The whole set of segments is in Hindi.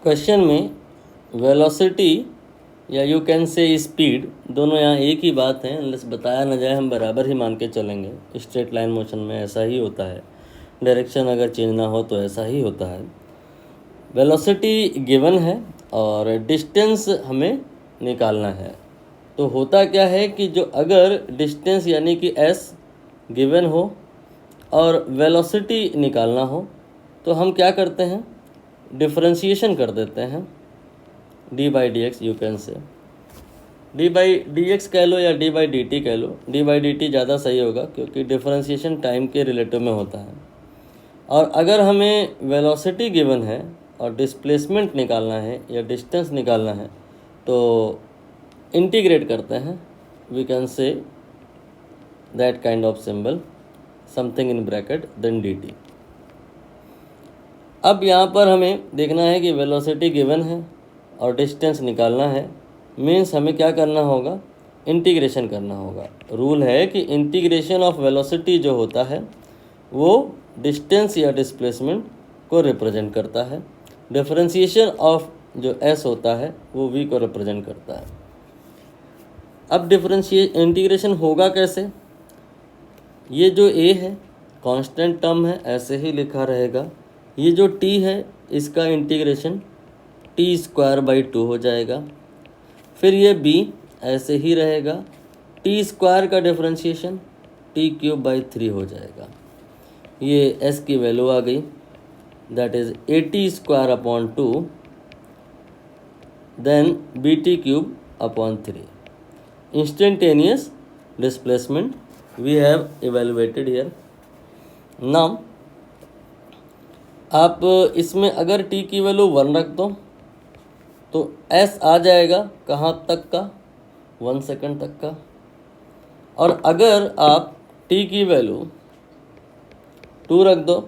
क्वेश्चन में वेलोसिटी या यू कैन से स्पीड दोनों यहाँ एक ही बात है, अनलेस बताया ना जाए हम बराबर ही मान के चलेंगे। स्ट्रेट लाइन मोशन में ऐसा ही होता है, डायरेक्शन अगर चेंज ना हो तो ऐसा ही होता है। वेलोसिटी गिवन है और डिस्टेंस हमें निकालना है। तो होता क्या है कि जो अगर डिस्टेंस यानी कि s गिवन हो और वेलोसिटी निकालना हो तो हम क्या करते हैं, डिफरेंशिएशन कर देते हैं। D by D x you can say D by D x कह लो या डी बाई डी टी कह लो, डी बाई डी टी ज़्यादा सही होगा क्योंकि डिफरेंशिएशन टाइम के रिलेटिव में होता है। और अगर हमें वेलोसिटी गिवन है और डिस्प्लेसमेंट निकालना है या डिस्टेंस निकालना है तो इंटीग्रेट करते हैं। We can say that kind of symbol something in bracket then D T. अब यहाँ पर हमें देखना है कि वेलोसिटी गिवन है और डिस्टेंस निकालना है, मीन्स हमें क्या करना होगा, इंटीग्रेशन करना होगा। रूल है कि इंटीग्रेशन ऑफ वेलोसिटी जो होता है वो डिस्टेंस या डिस्प्लेसमेंट को रिप्रेजेंट करता है। डिफरेंशिएशन ऑफ जो s होता है वो v को रिप्रेजेंट करता है। अब इंटीग्रेशन होगा कैसे, ये जो a है कांस्टेंट टर्म है, ऐसे ही लिखा रहेगा। ये जो t है इसका इंटीग्रेशन टी स्क्वायर बाई 2 हो जाएगा। फिर ये b ऐसे ही रहेगा, टी स्क्वायर का डिफरेंशिएशन टी क्यूब बाई 3 हो जाएगा। ये s की वैल्यू आ गई, that is 80 square upon 2 then B T cube upon 3। Instantaneous displacement we have evaluated here. Now आप इसमें अगर t की वैल्यू 1 रख दो तो s आ जाएगा कहाँ तक का, 1 सेकंड तक का। और अगर आप t की वैल्यू 2 रख दो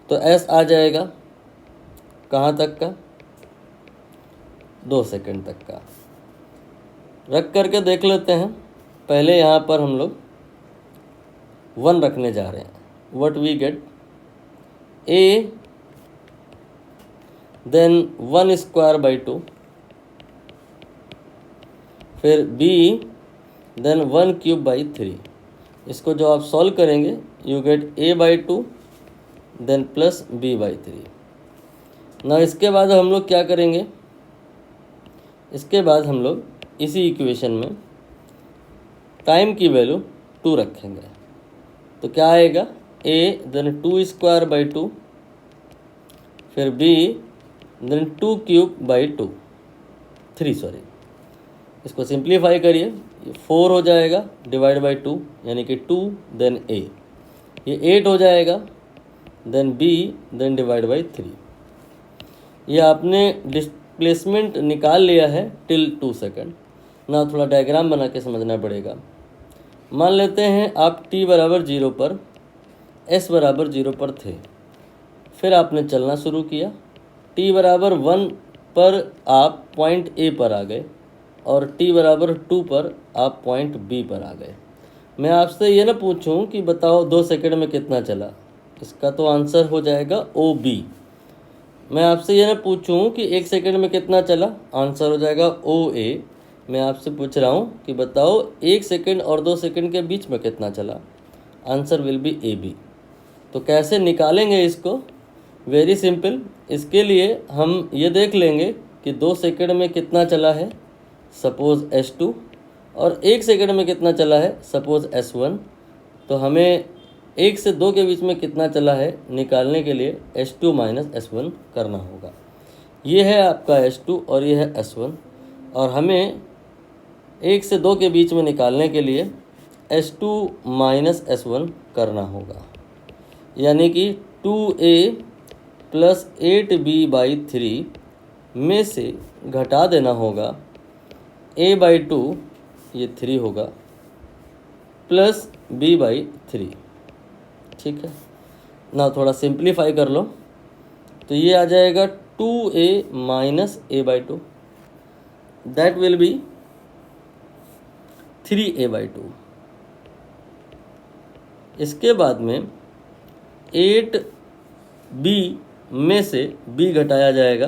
तो s आ जाएगा कहाँ तक का, 2 सेकंड तक का। रख करके देख लेते हैं। पहले यहाँ पर हम लोग 1 रखने जा रहे हैं। What we get, a then 1 square by 2, फिर b देन 1 क्यूब बाई 3। इसको जो आप सॉल्व करेंगे you get a by 2 then plus b by 3। ना इसके बाद हम लोग क्या करेंगे, इसके बाद हम लोग इसी इक्वेशन में टाइम की वैल्यू 2 रखेंगे तो क्या आएगा, a देन 2 स्क्वायर बाई 2, फिर b then 2 cube by 3 sorry. इसको सिंप्लीफाई करिए, ये 4 हो जाएगा डिवाइड बाई 2 यानी कि 2 देन a, ये 8 हो जाएगा then b then divide by 3। ये आपने डिस्प्लेसमेंट निकाल लिया है टिल 2 सेकंड। ना थोड़ा डायग्राम बना के समझना पड़ेगा। मान लेते हैं आप t बराबर 0 पर s बराबर 0 पर थे, फिर आपने चलना शुरू किया। t बराबर 1 पर आप पॉइंट a पर आ गए और t बराबर 2 पर आप पॉइंट b पर आ गए। मैं आपसे ये ना पूछूं कि बताओ 2 सेकंड में कितना चला, इसका तो आंसर हो जाएगा OB। मैं आपसे ये ना पूछूं कि 1 सेकंड में कितना चला, आंसर हो जाएगा OA। मैं आपसे पूछ रहा हूँ कि बताओ 1 सेकंड और 2 सेकंड के बीच में कितना चला, आंसर विल बी AB। तो कैसे निकालेंगे इसको, वेरी सिंपल। इसके लिए हम ये देख लेंगे कि 2 सेकंड में कितना चला है, सपोज़ S2, और 1 सेकंड में कितना चला है, सपोज़ S1। तो हमें 1 से 2 के बीच में कितना चला है निकालने के लिए S2 माइनस S1 करना होगा। ये है आपका S2 और ये है S1, और हमें 1 से 2 के बीच में निकालने के लिए S2 माइनस S1 करना होगा, यानी कि 2A प्लस 8B बाई 3 में से घटा देना होगा a बाई 2, ये 3 होगा, प्लस b बाई 3। ठीक है ना, थोड़ा सिंप्लीफाई कर लो तो ये आ जाएगा 2a minus a by 2, that will be 3a by 2। इसके बाद में 8b में से b घटाया जाएगा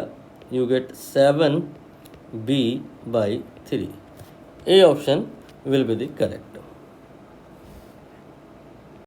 you get 7b by 3. A option will be the correct.